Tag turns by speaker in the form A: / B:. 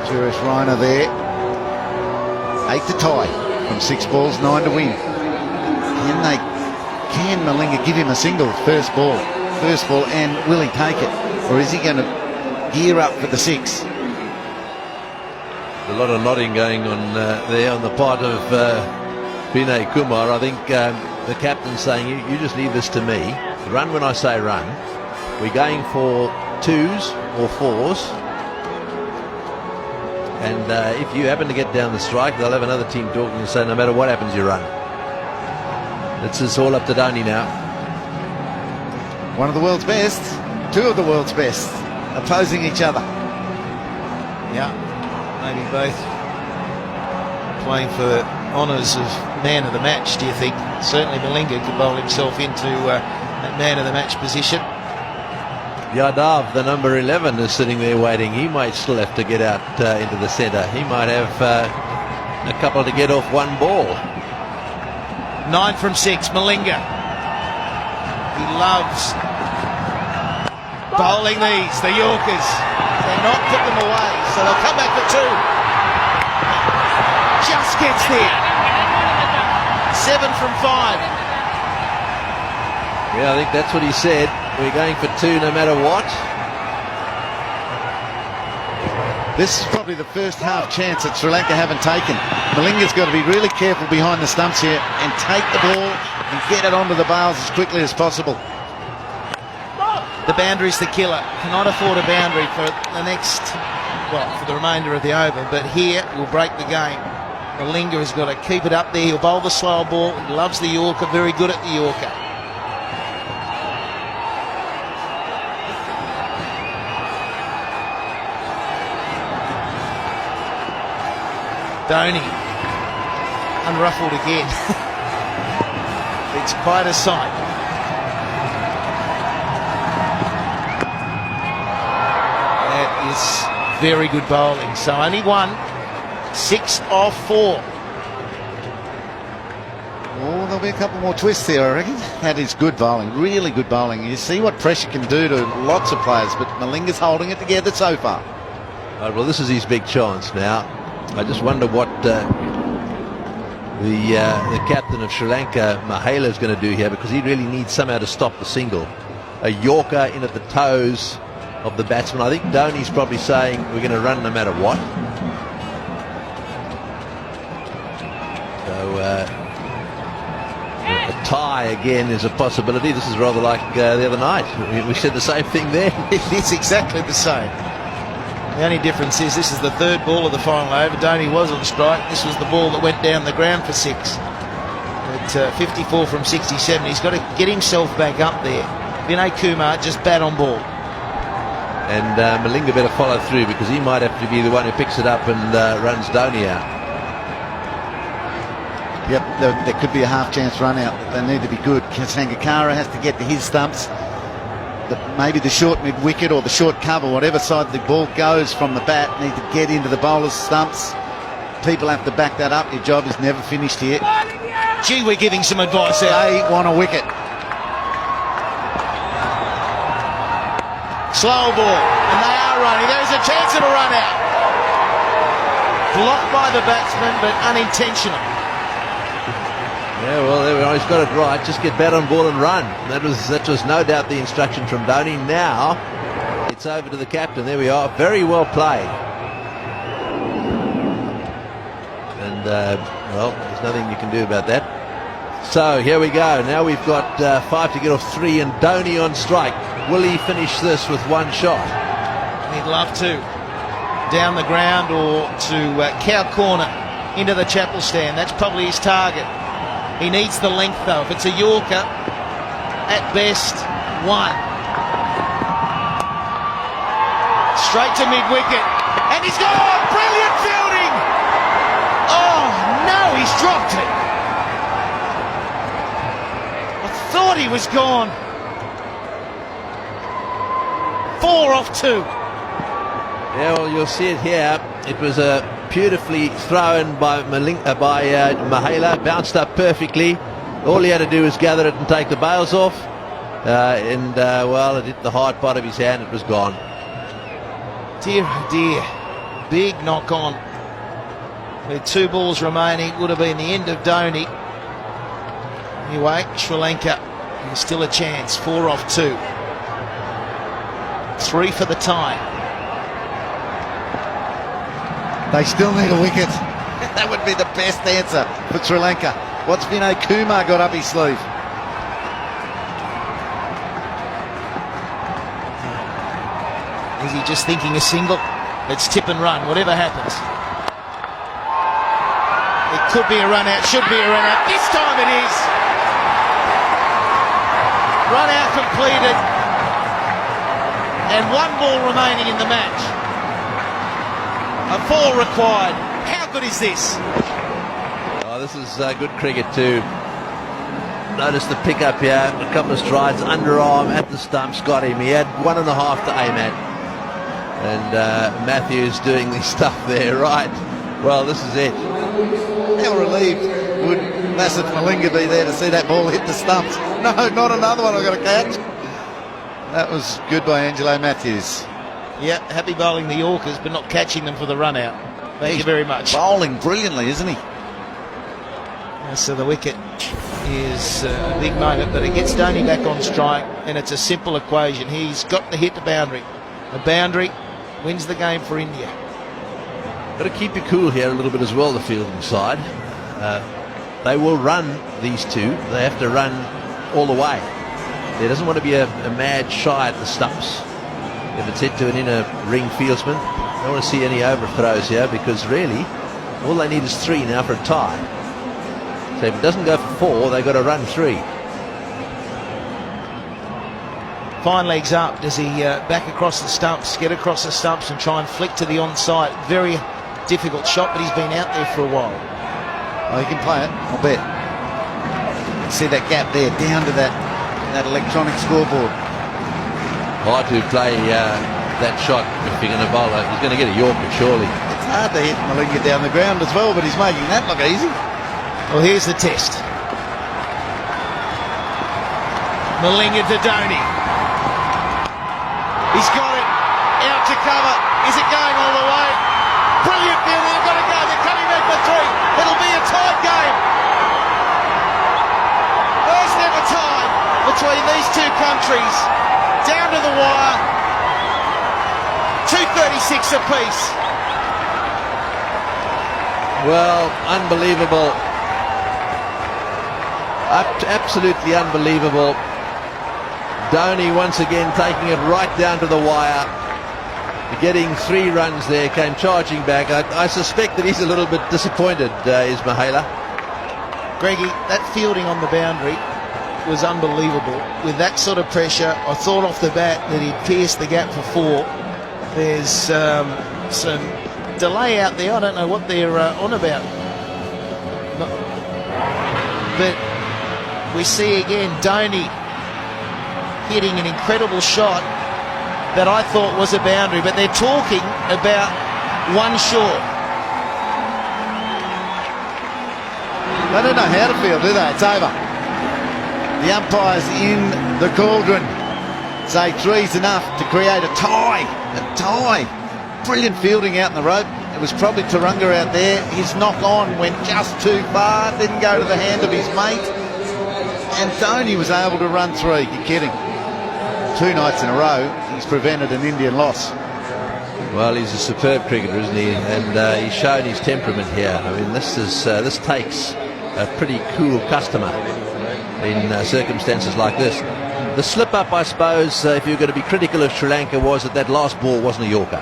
A: Suresh Raina there. 8 to tie from 6 balls, 9 to win. Can Malinga give him a single first ball, and will he take it? Or is he going to gear up for the 6?
B: A lot of nodding going on there on the part of Vinay Kumar. I think the captain's saying, you just leave this to me. Run when I say run. We're going for 2s or 4s. And if you happen to get down the strike, they'll have another team talking and say, no matter what happens, you run. It's all up to Dhoni now.
A: One of the world's best, 2 of the world's best, opposing each other.
C: Yeah, maybe both playing for honours of man of the match, do you think? Certainly Malinga could bowl himself into that man of the match position.
B: Yadav, the number 11, is sitting there waiting. He might still have to get out into the centre. He might have a couple to get off one ball.
C: 9 from 6, Malinga. He loves bowling these, the Yorkers. They're not put them away, so they'll come back for 2. Just gets there. 7 from 5.
B: Yeah, I think that's what he said. We're going for 2 no matter what.
A: This is probably the first half chance that Sri Lanka haven't taken. Malinga's got to be really careful behind the stumps here and take the ball and get it onto the bails as quickly as possible.
C: The boundary's the killer. Cannot afford a boundary for the next, well, for the remainder of the over, but here will break the game. Malinga has got to keep it up there. He'll bowl the slow ball. He loves the Yorker, very good at the Yorker. Dhoni, unruffled again. It's quite a sight. That is very good bowling. So only 1, 6 off 4.
A: Oh, there'll be a couple more twists there, I reckon. That is good bowling, really good bowling. You see what pressure can do to lots of players, but Malinga's holding it together so far.
B: Right, well, this is his big chance now. I just wonder what the captain of Sri Lanka, Mahela, is going to do here, because he really needs somehow to stop the single. A Yorker in at the toes of the batsman. I think Dhoni's probably saying we're going to run no matter what. So a tie again is a possibility. This is rather like the other night. We said the same thing there.
C: It's exactly the same. The only difference is this is the 3rd ball of the final over. Dhoni was on strike. This was the ball that went down the ground for 6. At 54 from 67, he's got to get himself back up there. Vinay Kumar just bat on ball.
B: And Malinga better follow through, because he might have to be the one who picks it up and runs Dhoni out.
A: Yep, there could be a half chance run out. They need to be good. Sangakkara has to get to his stumps. Maybe the short mid-wicket or the short cover, whatever side the ball goes from the bat, need to get into the bowler's stumps. People have to back that up. Your job is never finished here.
C: Gee, we're giving some advice there.
A: They want a wicket.
C: Slow ball, and they are running. There's a chance of a run out. Blocked by the batsman, but unintentional.
B: Yeah, well, there we are. He's got it right. Just get bat on ball and run. That was no doubt the instruction from Dhoni. Now it's over to the captain. There we are. Very well played. And well, there's nothing you can do about that. So here we go. Now we've got 5 to get off 3, and Dhoni on strike. Will he finish this with 1 shot?
C: He'd love to. Down the ground or to cow corner into the chapel stand. That's probably his target. He needs the length though. If it's a Yorker, at best 1. Straight to mid-wicket. And he's gone! Brilliant fielding! Oh no, he's dropped it. I thought he was gone. 4 off 2.
B: Yeah, well, you'll see it here. It was a beautifully thrown by Mahela, bounced up perfectly. All he had to do was gather it and take the bails off, well, it hit the hard part of his hand. It was gone.
C: Dear, oh dear. big knock on. With 2 balls remaining, would have been the end of Dhoni. Anyway, Sri Lanka, there's still a chance. 4 off 2. 3 for the tie.
A: They still need a wicket. That would be the best answer for Sri Lanka. What's Vinay Kumar got up his sleeve?
C: Is he just thinking a single? Let's tip and run, whatever happens. It could be a run out, should be a run out. This time it is. Run out completed. And 1 ball remaining in the match. A 4 required. How good is this?
B: Oh, this is good cricket too. Notice the pickup here, a couple of strides, underarm at the stumps, got him. He had 1.5 to aim at. And Matthews doing the stuff there, right? Well, this is it.
A: How relieved would Lasith Malinga be there to see that ball hit the stumps? No, not another one I've got to catch. That was good by Angelo Matthews.
C: Yeah, happy bowling the Yorkers, but not catching them for the run out. Thank you very much.
A: Bowling brilliantly, isn't he?
C: So the wicket is a big moment, but it gets Dhoni back on strike, and it's a simple equation. He's got to hit the boundary. The boundary wins the game for India.
B: Got to keep you cool here a little bit as well, the fielding side. They will run these 2. They have to run all the way. There doesn't want to be a mad shy at the stumps. If it's hit to an inner ring fieldsman, don't want to see any overthrows here, because really all they need is 3 now for a tie. So if it doesn't go for 4, they've got to run 3.
C: Fine legs up. Does he back across the stumps, get across the stumps and try and flick to the onside? Very difficult shot, but he's been out there for a while.
A: Oh, he can play it, I'll bet. See that gap there, down to that electronic scoreboard.
B: Hard to play that shot if you're going to bowl it. He's going to get a Yorker, surely.
A: It's hard to hit Malinga down the ground as well, but he's making that look easy.
C: Well, here's the test. Malinga to Dhoni. He's got it. Out to cover. Is it going all the way? Brilliant fielding. They've got to go. They're coming back for 3. It'll be a tied game. First ever tie between these 2 countries. Down to the wire. 2:36 apiece.
B: Well, unbelievable. Absolutely unbelievable. Dhoni once again taking it right down to the wire, getting 3 runs there, came charging back. I suspect that he's a little bit disappointed, is Mahela.
C: Greggy, that fielding on the boundary was unbelievable. With that sort of pressure, I thought off the bat that he'd pierced the gap for 4. There's some delay out there. I don't know what they're on about. But we see again Dhoni hitting an incredible shot that I thought was a boundary, but they're talking about 1 short.
A: They don't know how to field, do they? It's over. The umpires in the cauldron say 3's enough to create a tie. A tie. Brilliant fielding out in the road. It was probably Tarunga out there. His knock on went just too far, didn't go to the hand of his mate. And Dhoni was able to run 3. You're kidding. 2 nights in a row, he's prevented an Indian loss.
B: Well, he's a superb cricketer, isn't he? And he's shown his temperament here. I mean, this takes a pretty cool customer in circumstances like this. The slip-up, I suppose, if you're going to be critical of Sri Lanka, was that last ball wasn't a Yorker.